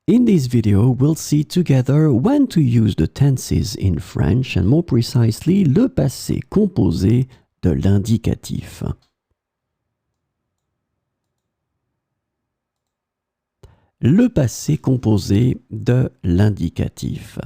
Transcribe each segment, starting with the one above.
In this video, we'll see together when to use the tenses in French and more precisely le passé composé de l'indicatif. Le passé composé de l'indicatif.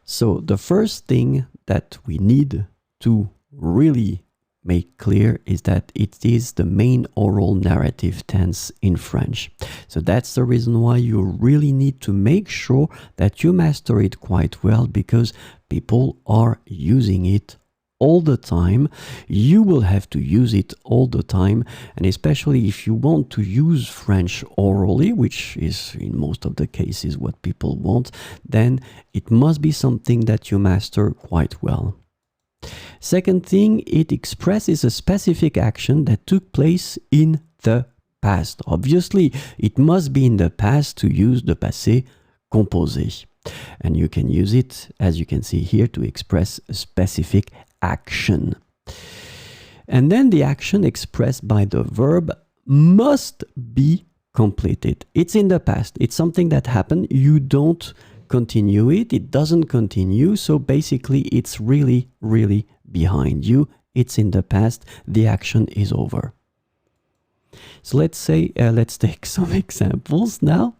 So the first thing that we need to really make clear is that it is the main oral narrative tense in French. So that's the reason why you really need to make sure that you master it quite well, because people are using it all the time. You will have to use it all the time, and especially if you want to use French orally, which is in most of the cases what people want, then it must be something that you master quite well. Second thing, it expresses a specific action that took place in the past. Obviously, it must be in the past to use the passé composé. And you can use it, as you can see here, to express a specific action. And then the action expressed by the verb must be completed. It's in the past. It's something that happened. You don't continue it. It doesn't continue. So basically, it's really behind you. It's in the past. The action is over. So let's take some examples now.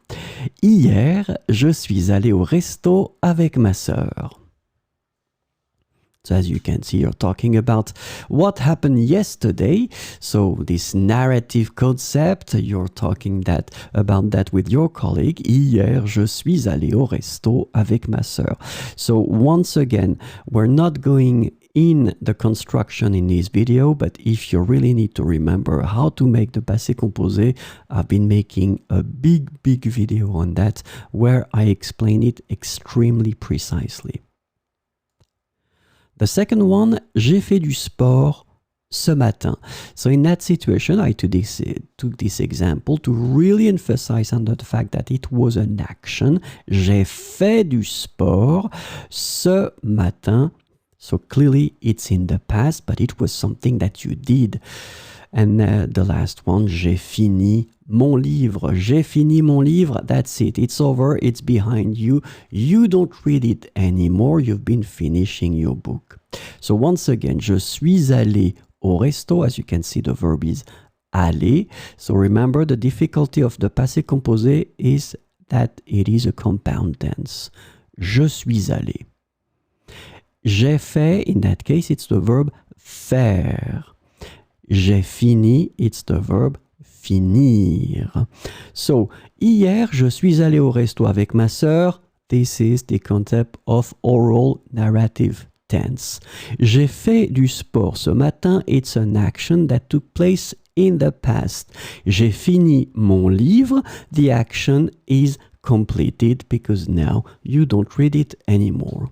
Hier, je suis allé au resto avec ma sœur. So as you can see, you're talking about what happened yesterday. So this narrative concept, you're talking about that with your colleague. Hier, je suis allé au resto avec ma sœur. So once again, we're not going in the construction in this video, but if you really need to remember how to make the passé composé, I've been making a big video on that where I explain it extremely precisely. The second one, j'ai fait du sport ce matin. So in that situation, I took this example to really emphasize on the fact that it was an action. J'ai fait du sport ce matin. So clearly it's in the past, but it was something that you did. And the last one, j'ai fini mon livre. J'ai fini mon livre. That's it. It's over. It's behind you. You don't read it anymore. You've been finishing your book. So once again, je suis allé au resto. As you can see, the verb is aller. So remember, the difficulty of the passé composé is that it is a compound tense. Je suis allé. J'ai fait, in that case, it's the verb faire. J'ai fini, it's the verb finir. So, hier, je suis allé au resto avec ma sœur. This is the concept of oral narrative tense. J'ai fait du sport ce matin. It's an action that took place in the past. J'ai fini mon livre. The action is completed because now you don't read it anymore.